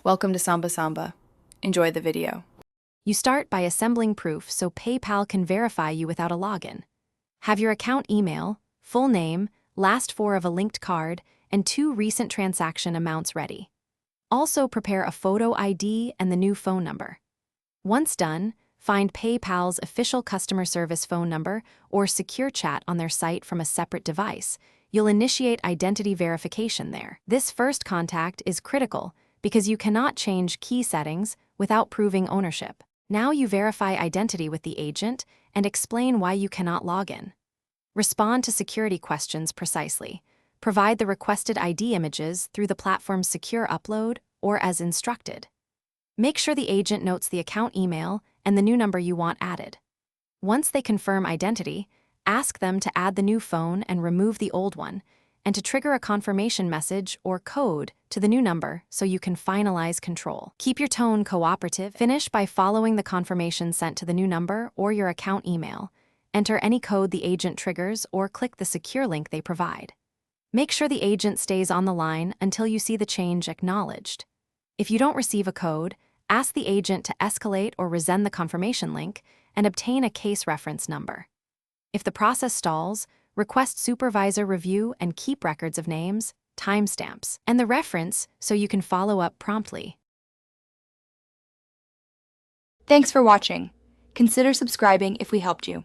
Welcome to Samba Samba. Enjoy the video. You start by assembling proof so PayPal can verify you without a login. Have your account email, full name, last four of a linked card, and 2 recent transaction amounts ready. Also prepare a photo ID and the new phone number. Once done, find PayPal's official customer service phone number or secure chat on their site from a separate device. You'll initiate identity verification there. This first contact is critical because you cannot change key settings without proving ownership. Now you verify identity with the agent and explain why you cannot log in. Respond to security questions precisely. Provide the requested ID images through the platform's secure upload or as instructed. Make sure the agent notes the account email and the new number you want added. Once they confirm identity, ask them to add the new phone and remove the old one, and to trigger a confirmation message or code to the new number so you can finalize control. Keep your tone cooperative. Finish by following the confirmation sent to the new number or your account email. Enter any code the agent triggers or click the secure link they provide. Make sure the agent stays on the line until you see the change acknowledged. If you don't receive a code, ask the agent to escalate or resend the confirmation link and obtain a case reference number. If the process stalls, request supervisor review and keep records of names, timestamps, and the reference so you can follow up promptly. Thanks for watching. Consider subscribing if we helped you.